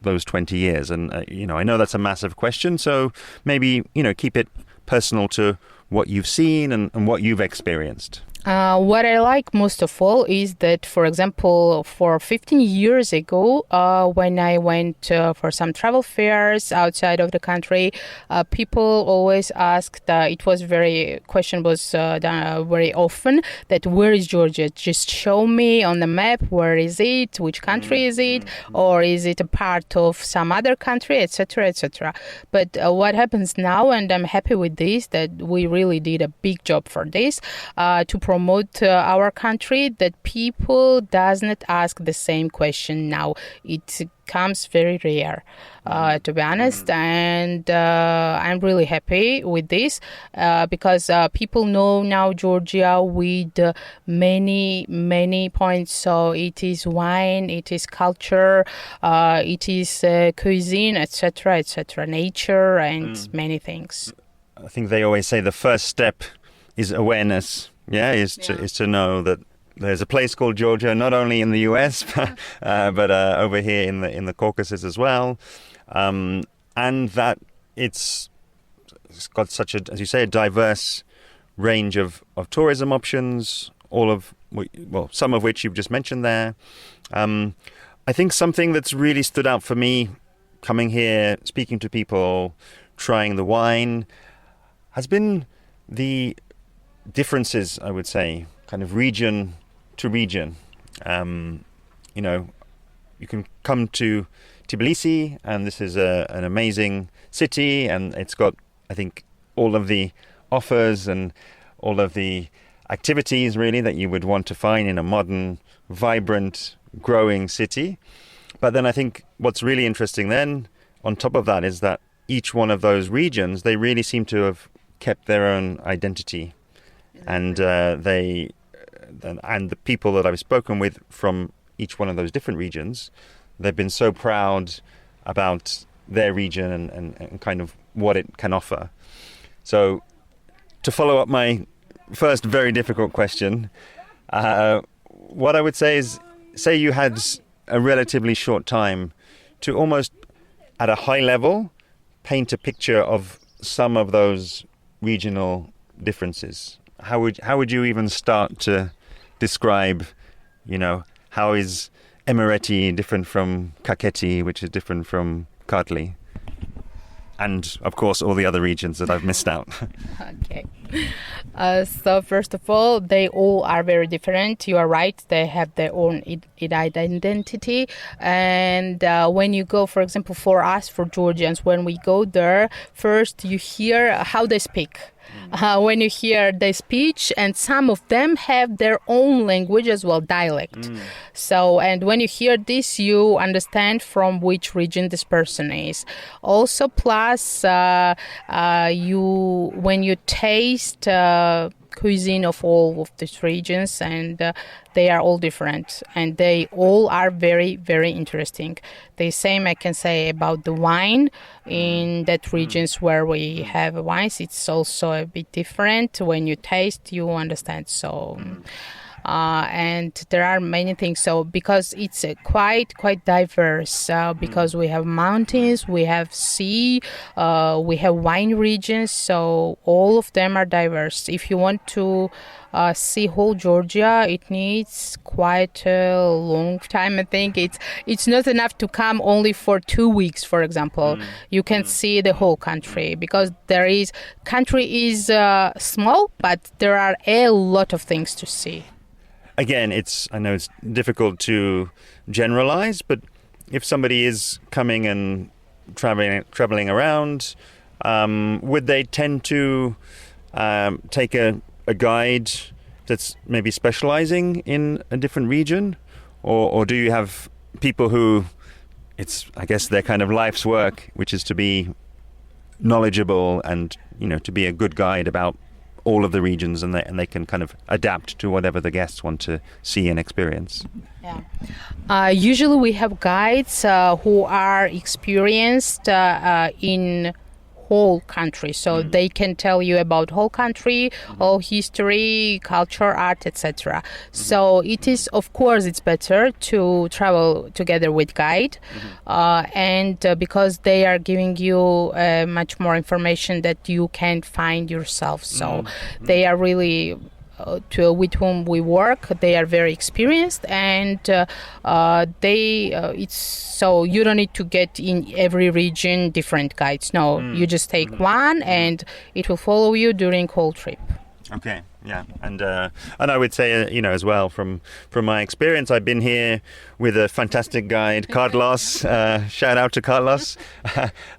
those 20 years? And, I know that's a massive question, so maybe, keep it personal to what you've seen and what you've experienced. What I like most of all is that, for example, for 15 years ago, when I went for some travel fairs outside of the country, people always asked, question was done very often, that where is Georgia? Just show me on the map, where is it, which country is it, or is it a part of some other country, etc., etc. But what happens now, and I'm happy with this, that we really did a big job for this, to promote our country, that people does not ask the same question now. It comes very rare, to be honest, and I'm really happy with this because people know now Georgia with many points. So it is wine, it is culture, it is cuisine, etc., nature, and many things. I think they always say the first step is awareness. Is to know that there's a place called Georgia, not only in the US, but over here in the Caucasus as well, and that it's got such as you say, a diverse range of tourism options. Some of which you've just mentioned there. I think something that's really stood out for me, coming here, speaking to people, trying the wine, has been the differences, I would say, kind of region to region. You can come to Tbilisi, and this is an amazing city, and it's got, I think, all of the offers and all of the activities really that you would want to find in a modern, vibrant, growing city. But then I think what's really interesting then, on top of that, is that each one of those regions, they really seem to have kept their own identity. And the people that I've spoken with from each one of those different regions, they've been so proud about their region and kind of what it can offer. So to follow up my first very difficult question, what I would say is, say you had a relatively short time to almost at a high level paint a picture of some of those regional differences. How would you even start to describe, how is Emirati different from Kakheti, which is different from Kartli? and of course all the other regions that I've missed out. Okay. So first of all, they all are very different. You are right. They have their own identity. And when you go, for example, for us, for Georgians, when we go there, first you hear how they speak. When you hear their speech, and some of them have their own language as well, dialect. So, and when you hear this, you understand from which region this person is. Also, plus, when you taste cuisine of all of these regions, and they are all different, and they all are very, very interesting. The same I can say about the wine in that regions where we have wines. It's also a bit different. When you taste, you understand. So. And there are many things. So because it's quite diverse, because we have mountains, we have sea, we have wine regions. So all of them are diverse. If you want to see whole Georgia, it needs quite a long time. I think it's not enough to come only for 2 weeks, for example. You can see the whole country, because country is small, but there are a lot of things to see. Again, I know it's difficult to generalize, but if somebody is coming and traveling around, would they tend to take a guide that's maybe specializing in a different region? Or do you have people who I guess their kind of life's work, which is to be knowledgeable and, to be a good guide about all of the regions, and they can kind of adapt to whatever the guests want to see and experience? Yeah. Usually we have guides who are experienced in whole country, so they can tell you about whole country, whole history, culture, art, etc. So it is, of course, it's better to travel together with guide, and because they are giving you much more information that you can't find yourself. So they are really with whom we work, they are very experienced, and it's so you don't need to get in every region different guides. No, you just take one, and it will follow you during whole trip. Okay, yeah, and I would say as well from my experience, I've been here with a fantastic guide, Carlos. Shout out to Carlos,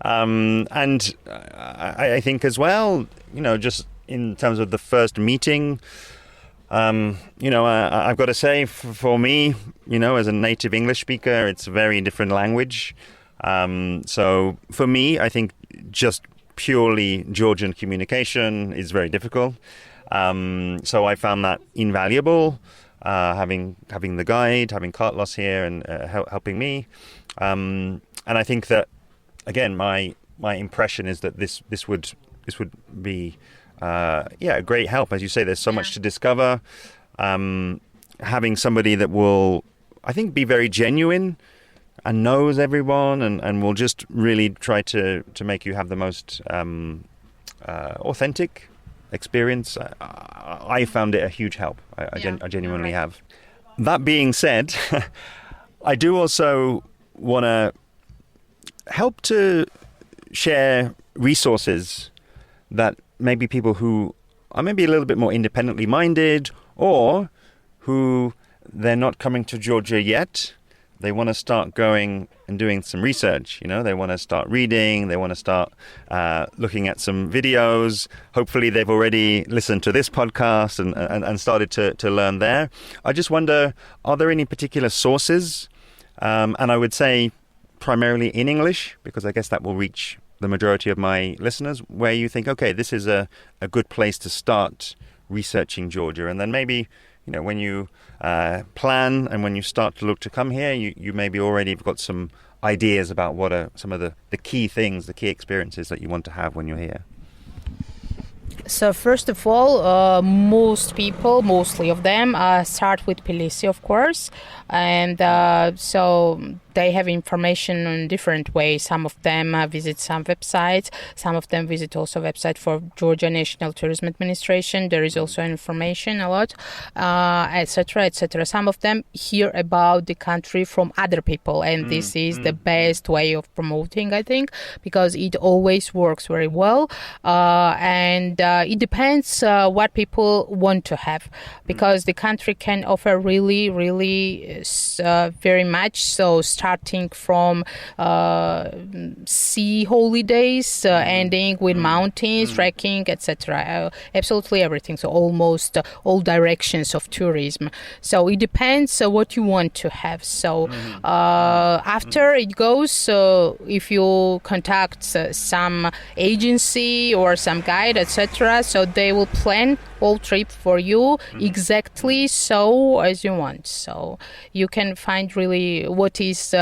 and I think as well, just in terms of the first meeting, I've got to say, for me, as a native English speaker, it's a very different language. So for me, I think just purely Georgian communication is very difficult. So I found that invaluable, having the guide, having Carlos here and helping me. And I think that, again, my impression is that this would be a great help. As you say, there's so much to discover. Having somebody that will, I think, be very genuine and knows everyone and will just really try to make you have the most authentic experience. I found it a huge help. I genuinely have. That being said, I do also want to help to share resources that maybe people who are maybe a little bit more independently minded, or who they're not coming to Georgia yet. They want to start going and doing some research. They want to start reading. They want to start looking at some videos. Hopefully they've already listened to this podcast and started to learn there. I just wonder, are there any particular sources? And I would say primarily in English, because I guess that will reach the majority of my listeners, where you think, okay, this is a good place to start researching Georgia. And then maybe, when you plan and when you start to look to come here, you maybe already have got some ideas about what are some of the key things, the key experiences that you want to have when you're here. So first of all, mostly of them, start with Tbilisi, of course. And so they have information in different ways. Some of them visit some websites. Some of them visit also website for Georgia National Tourism Administration. There is also information a lot, etc., etc. Some of them hear about the country from other people, and this is the best way of promoting, I think, because it always works very well. And it depends what people want to have, because the country can offer really, really very much. So starting from sea holidays, ending with mountains, trekking, etc. Absolutely everything. So almost all directions of tourism. So it depends what you want to have. So after it goes, if you contact some agency or some guide, etc., so they will plan whole trip for you exactly so as you want. So you can find really what is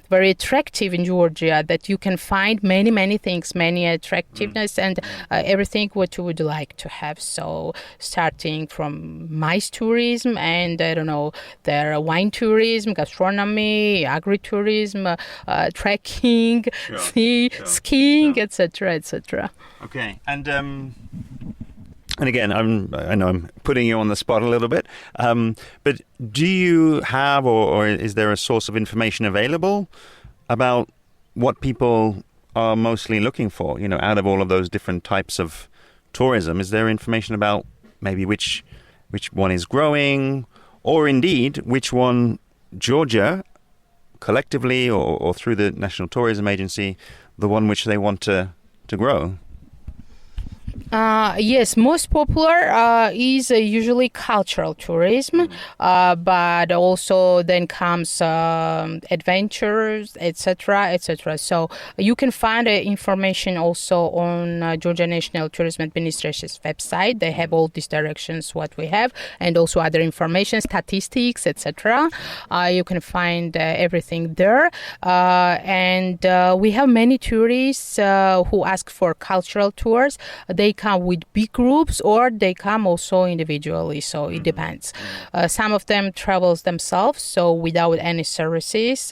very attractive in Georgia, that you can find many things, many attractiveness and everything what you would like to have. So starting from mice tourism and I don't know, there wine tourism, gastronomy, agritourism, trekking, skiing, etc., etc. Okay, and again, I know I'm putting you on the spot a little bit, but do you have, or is there a source of information available about what people are mostly looking for? Out of all of those different types of tourism, is there information about maybe which one is growing, or indeed which one Georgia, collectively or through the National Tourism Agency, the one which they want to grow? Yes, most popular is usually cultural tourism, but also then comes adventures, etc., etc. So you can find information also on Georgia National Tourism Administration's website. They have all these directions what we have, and also other information, statistics, etc. You can find everything there, and we have many tourists who ask for cultural tours. They come with big groups or they come also individually, so it depends. Some of them travels themselves, so without any services,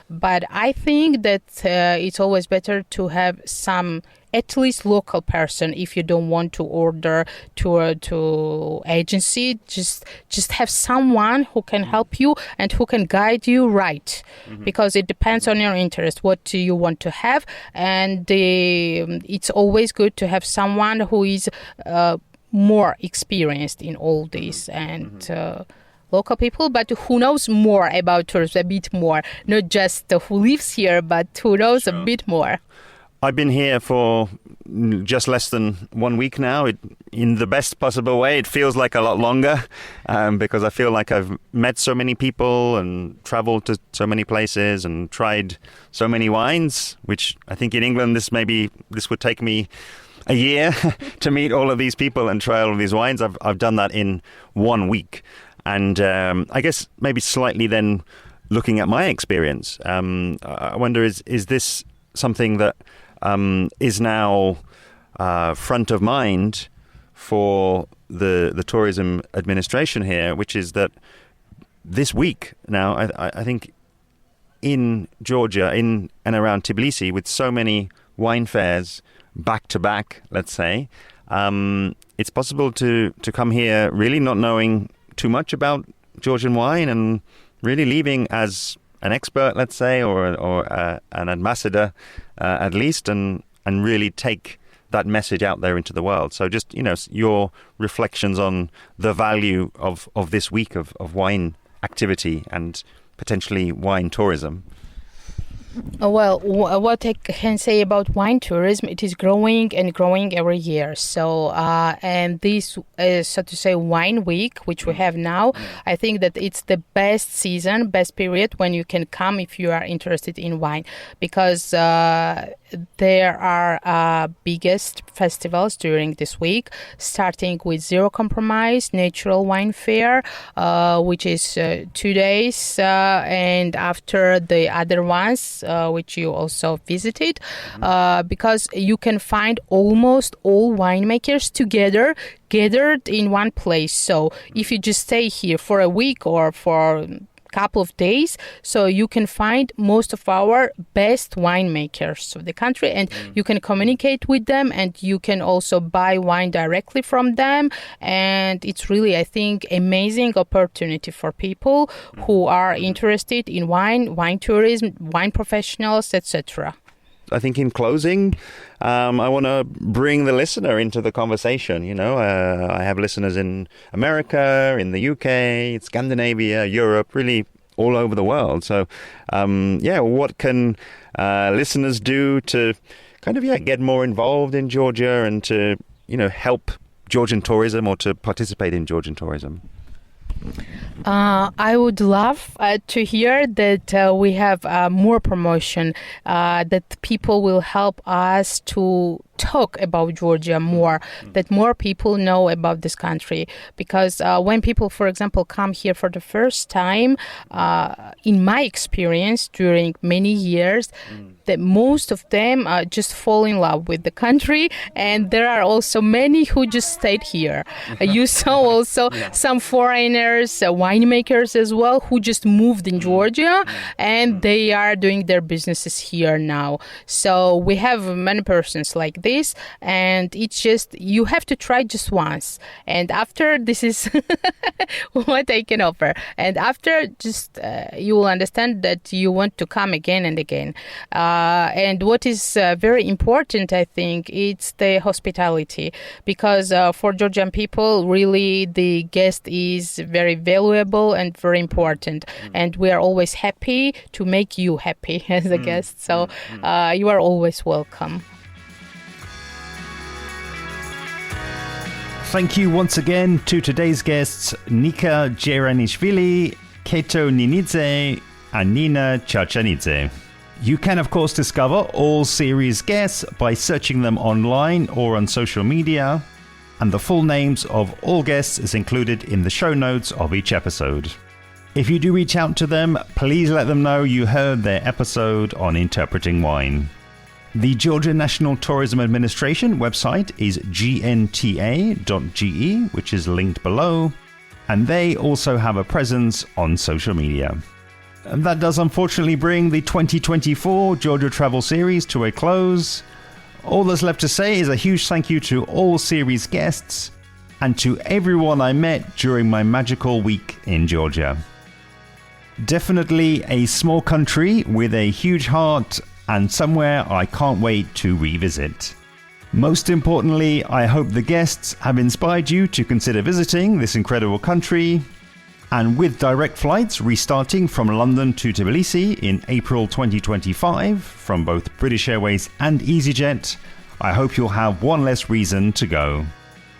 but I think that it's always better to have some at least local person. If you don't want to order to agency, just have someone who can help you and who can guide you right, because it depends on your interest, what do you want to have, and it's always good to have someone who is more experienced in all this, and local people, but who knows more about tourism, a bit more, not just who lives here, but who knows a bit more. I've been here for just less than 1 week now. In the best possible way, it feels like a lot longer, because I feel like I've met so many people and traveled to so many places and tried so many wines, which I think in England this would take me a year to meet all of these people and try all of these wines. I've done that in 1 week. And I guess maybe slightly then looking at my experience, I wonder, is this something that is now front of mind for the tourism administration here, which is that this week now, I think in Georgia, in and around Tbilisi, with so many wine fairs back to back, let's say, it's possible to come here really not knowing too much about Georgian wine and really leaving as an expert, let's say, or an ambassador at least, and really take that message out there into the world. So just, your reflections on the value of this week of wine activity and potentially wine tourism. Well, what I can say about wine tourism, it is growing and growing every year. So, and this, so to say, wine week, which we have now, I think that it's the best season, best period when you can come if you are interested in wine, because there are biggest festivals during this week, starting with Zero Compromise Natural Wine Fair, which is 2 days, and after the other ones, which you also visited, because you can find almost all winemakers gathered in one place. So if you just stay here for a week or for couple of days. So you can find most of our best winemakers of the country, and you can communicate with them, and you can also buy wine directly from them. And it's really, I think, amazing opportunity for people who are interested in wine tourism, wine professionals, etc. I think in closing, I want to bring the listener into the conversation. I have listeners in America, in the UK, Scandinavia, Europe, really all over the world. So, what can listeners do to kind of get more involved in Georgia and to help Georgian tourism or to participate in Georgian tourism? I would love to hear that we have more promotion, that people will help us to talk about Georgia more, that more people know about this country. Because when people, for example, come here for the first time, in my experience during many years, that most of them just fall in love with the country, and there are also many who just stayed here. You saw also some foreigners, winemakers as well, who just moved in Georgia, and they are doing their businesses here now. So we have many persons like this, and it's just, you have to try just once, and after, this is what I can offer, and after, just you will understand that you want to come again and again. And what is very important, I think, it's the hospitality, because for Georgian people, really the guest is very valuable and very important, and we are always happy to make you happy as a guest. So you are always welcome. Thank you once again to today's guests, Nika Jeiranashvil, Keto Ninidze, and Nina Charchanidze. You can, of course, discover all series guests by searching them online or on social media, and the full names of all guests is included in the show notes of each episode. If you do reach out to them, please let them know you heard their episode on Interpreting Wine. The Georgian National Tourism Administration website is gnta.ge, which is linked below, and they also have a presence on social media. And that does unfortunately bring the 2024 Georgia Travel Series to a close. All that's left to say is a huge thank you to all series guests and to everyone I met during my magical week in Georgia. Definitely a small country with a huge heart and somewhere I can't wait to revisit. Most importantly, I hope the guests have inspired you to consider visiting this incredible country. And with direct flights restarting from London to Tbilisi in April 2025 from both British Airways and EasyJet, I hope you'll have one less reason to go.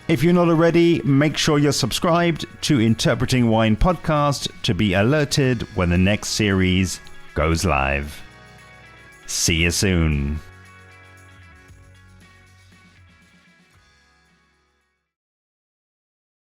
If you're not already, make sure you're subscribed to Interpreting Wine Podcast to be alerted when the next series goes live. See you soon.